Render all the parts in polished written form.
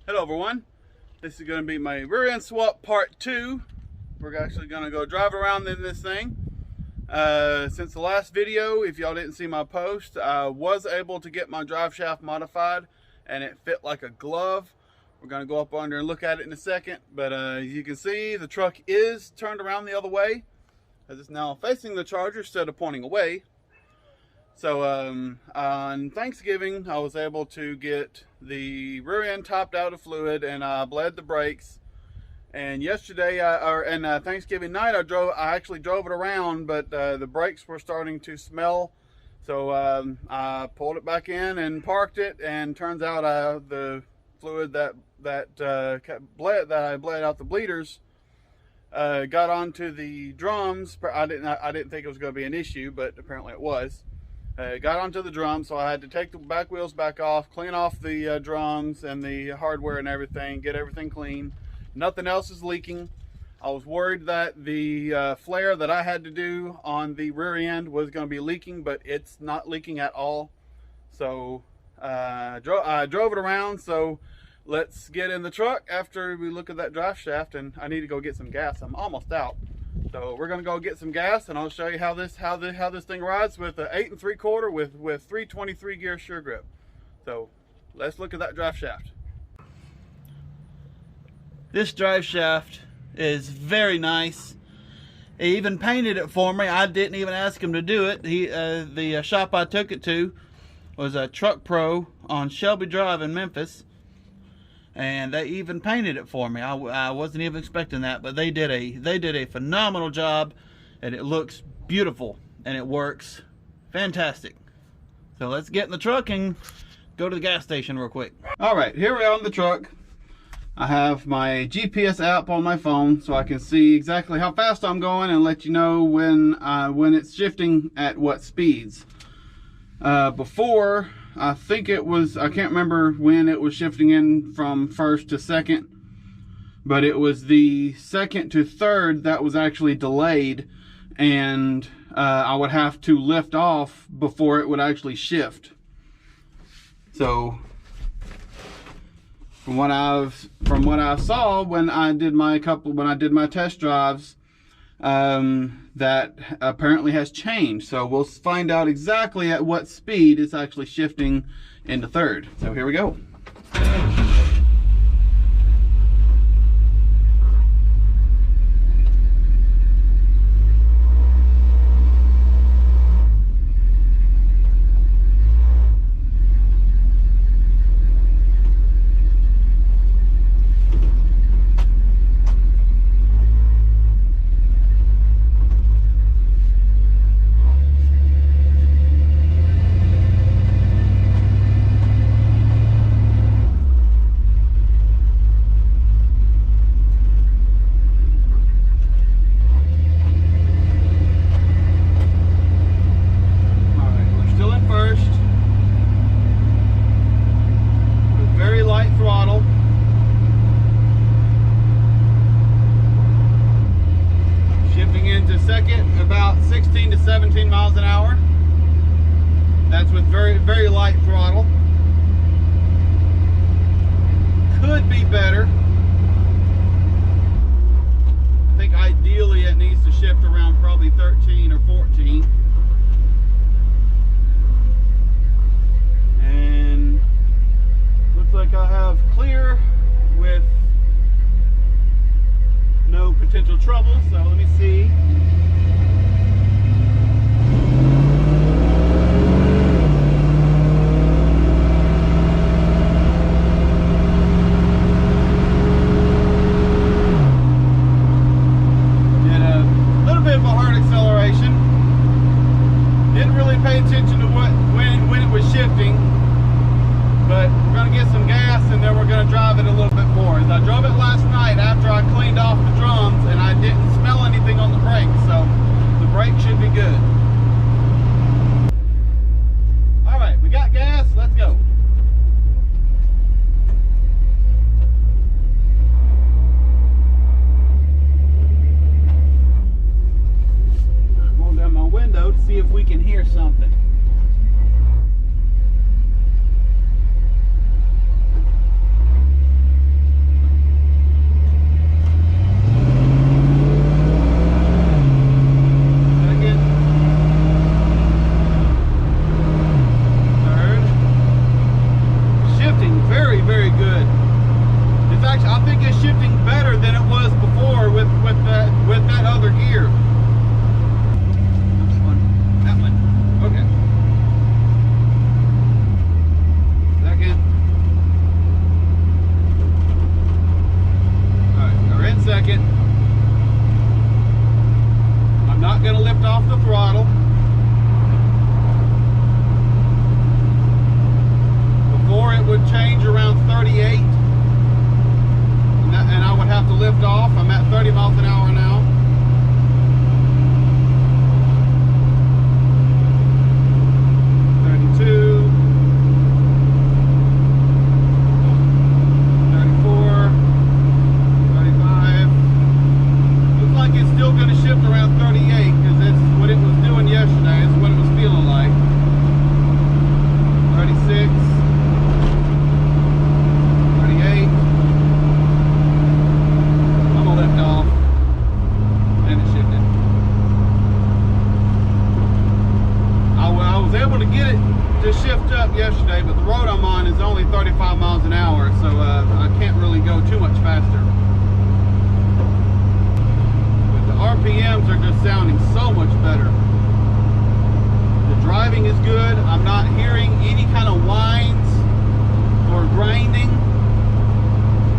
Hello everyone, this is going to be my rear end swap part 2. We're actually going to go drive around in this thing. Since the last video, if y'all didn't see my post, I was able to get my drive shaft modified and it fit like a glove. We're going to go up under and look at it in a second, but as you can see, the truck is turned around the other way as it's now facing the Charger instead of pointing away. So on Thanksgiving, I was able to get the rear end topped out of fluid, and I bled the brakes. And yesterday, Thanksgiving night, I actually drove it around, but the brakes were starting to smell. So I pulled it back in and parked it, and turns out the fluid that I bled out the bleeders got onto the drums. I didn't think it was going to be an issue, but apparently it was. Got onto the drums, so I had to take the back wheels back off, clean off the drums and the hardware and everything, get everything clean. Nothing else is leaking. I was worried that the flare that I had to do on the rear end was going to be leaking, but it's not leaking at all. So I drove it around. So let's get in the truck after we look at that drive shaft, and I need to go get some gas. I'm almost out. So we're gonna go get some gas, and I'll show you how this thing rides with an 8 3/4 with 323 gear sure grip. So let's look at that drive shaft. This drive shaft is very nice. He even painted it for me. I didn't even ask him to do it. The shop I took it to was a Truck Pro on Shelby Drive in Memphis, and they even painted it for me. I wasn't even expecting that, but they did a phenomenal job, and it looks beautiful and it works fantastic. So let's get in the truck and go to the gas station real quick. All right, here we are on the truck. I have my GPS app on my phone, so I can see exactly how fast I'm going and let you know when it's shifting at what speeds. Before, I think it was, I can't remember when it was shifting in from first to second, but it was the second to third that was actually delayed, and I would have to lift off before it would actually shift. So from what I saw when I did my test drives, that apparently has changed. So we'll find out exactly at what speed it's actually shifting into third. So here we go. Second, about 16 to 17 miles an hour. That's with very light throttle. Could be better. I think ideally it needs to shift around probably 13 or 14. And looks like I have clear with no potential trouble, so let me see. Did a little bit of a hard acceleration. Didn't really pay attention to when it was shifting, but we're gonna get some gas and then we're gonna drive it a little bit more. As I drove it last night after I cleaned off the drums, and I didn't smell anything on the brakes, so the brake should be good. All right, we got gas, let's go. Roll down my window to see if we can hear something. any kind of whines or grinding.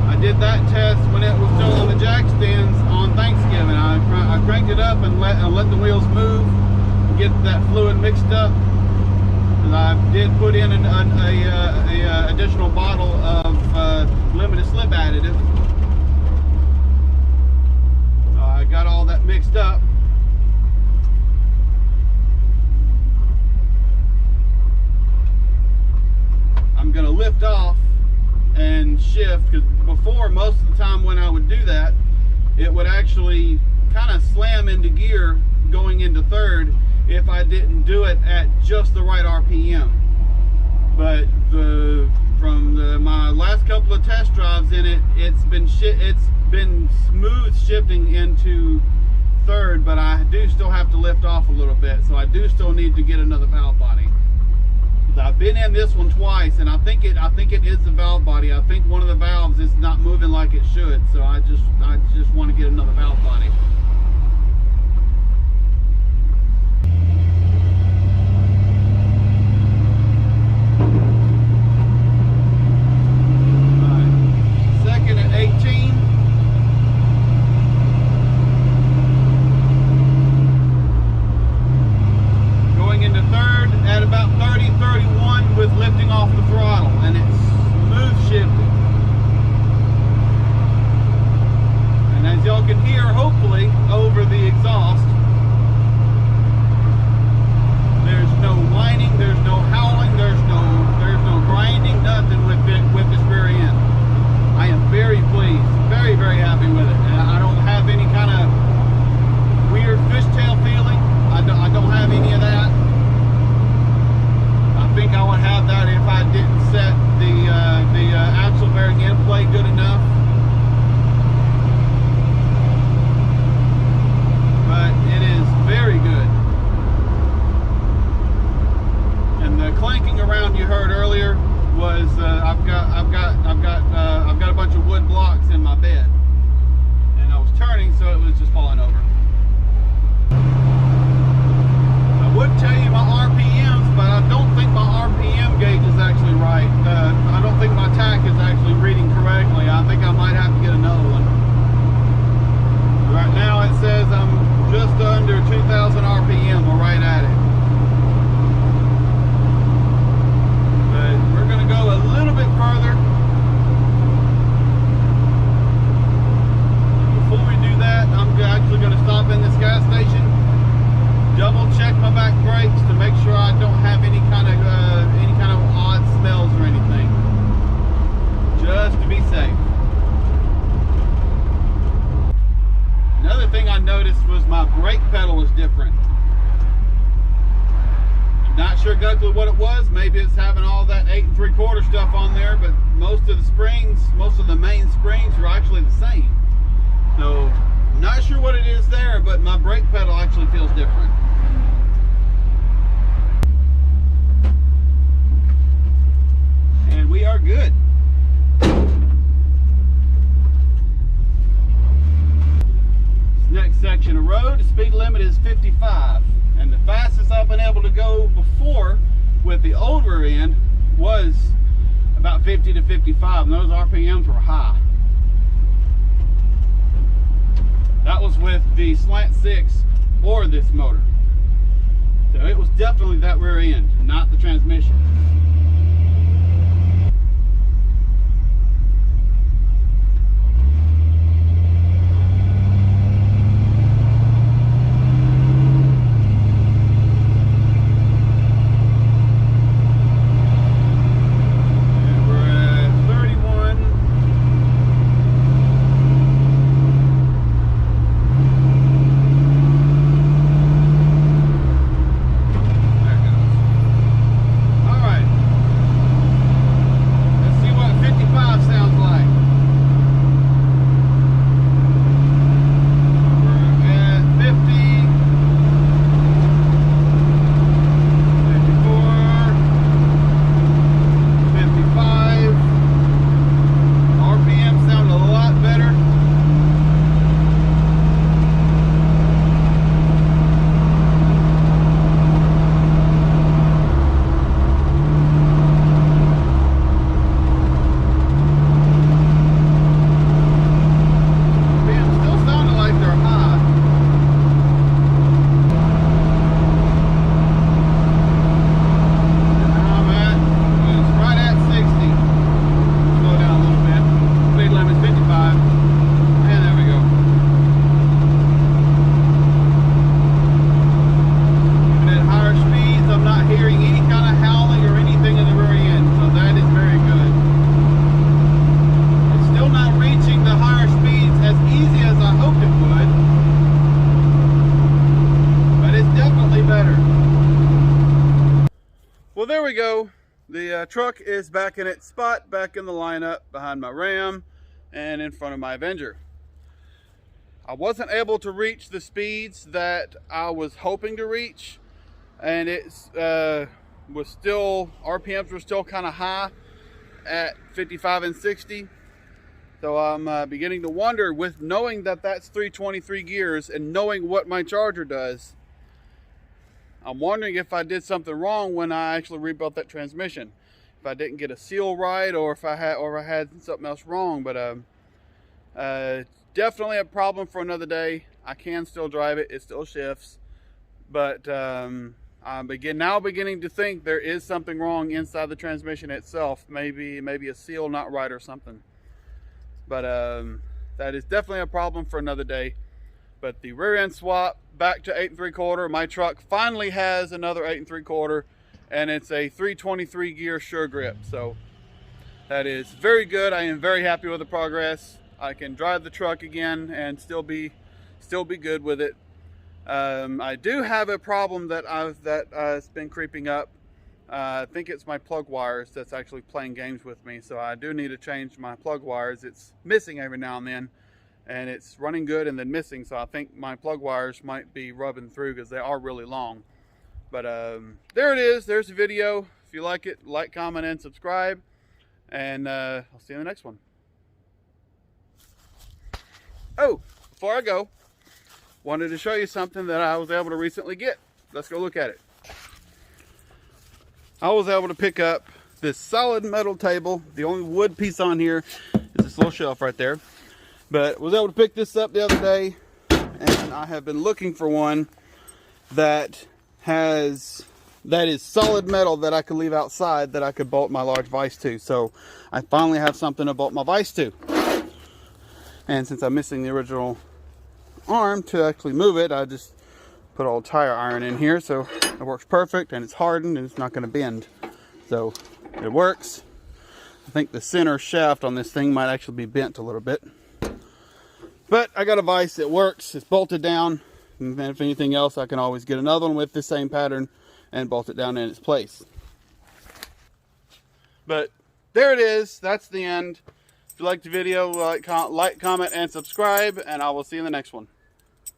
I did that test when it was still on the jack stands on Thanksgiving. I cranked it up and let the wheels move and get that fluid mixed up. And I did put in an additional bottle of limited slip additive. I got all that mixed up. I'm gonna lift off and shift, because before, most of the time when I would do that, it would actually kind of slam into gear going into third if I didn't do it at just the right RPM. But from my last couple of test drives in it, it's been smooth shifting into third, but I do still have to lift off a little bit, so I do still need to get another valve body. I've been in this one twice, and I think it is the valve body. I think one of the valves is not moving like it should, so I just want to get another valve body. All right. Second at 18. Going into third at about 30, 31 with lifting off the throttle, and it's smooth shifting. And as y'all can hear, hopefully, over the exhaust, there's no whining, there's no howling, there's no grinding, nothing with this rear end. I am very pleased, very, very happy with it. And I don't have any kind of weird fishtail feeling. I don't have any of that. I think I would have that if I didn't set the axle bearing end plate good enough. But it is very good. And the clanking around you heard earlier was I've got a bunch of wood blocks in my bed, and I was turning, so it was just falling over. I would tell you my RPMs, but I don't think my RPM gauge is actually right. I don't think my tach is actually reading correctly. I think I might have to get another one. Right now it says I'm just under 2,000 RPM. We're right at it. But we're going to go a little bit further. Before we do that, I'm actually going to stop in this gas station, double check my back brakes to make sure I don't have any kind of odd smells or anything, just to be safe. Another thing I noticed was my brake pedal was different. I'm not sure exactly what it was. Maybe it's having all that 8 3/4 stuff on there, but most of the springs, most of the main springs are actually the same. So I'm not sure what it is there, but my brake pedal actually feels different. And we are good. This next section of road, the speed limit is 55. And the fastest I've been able to go before with the old rear end was about 50 to 55, and those RPMs were high. That was with the slant 6 or this motor. So it was definitely that rear end, not the transmission. All right. truck is back in its spot, back in the lineup behind my Ram and in front of my Avenger. I wasn't able to reach the speeds that I was hoping to reach, and it's was still, RPMs were still kind of high at 55 and 60. So I'm beginning to wonder, with knowing that that's 323 gears and knowing what my Charger does, I'm wondering if I did something wrong when I actually rebuilt that transmission. If I didn't get a seal right, or if I had something else wrong. But definitely a problem for another day. I can still drive it. It still shifts. But I'm now beginning to think there is something wrong inside the transmission itself. Maybe a seal not right or something. But that is definitely a problem for another day. But the rear end swap back to 8 3/4. My truck finally has another 8 3/4, and it's a 323 gear sure grip. So that is very good. I am very happy with the progress. I can drive the truck again and still be good with it. I do have a problem that's been creeping up. I think it's my plug wires that's actually playing games with me. So I do need to change my plug wires. It's missing every now and then, and it's running good and then missing. So I think my plug wires might be rubbing through because they are really long. But there it is. There's the video. If you like it, like, comment, and subscribe. And I'll see you in the next one. Oh, before I go, wanted to show you something that I was able to recently get. Let's go look at it. I was able to pick up this solid metal table. The only wood piece on here is this little shelf right there. But was able to pick this up the other day, and I have been looking for one that is solid metal that I could leave outside, that I could bolt my large vise to. So I finally have something to bolt my vise to. And since I'm missing the original arm to actually move it, I just put old tire iron in here, so it works perfect, and it's hardened and it's not going to bend. So it works. I think the center shaft on this thing might actually be bent a little bit. But I got a vise, it works, it's bolted down, and then if anything else, I can always get another one with the same pattern and bolt it down in its place. But there it is, that's the end. If you liked the video, like, comment, and subscribe, and I will see you in the next one.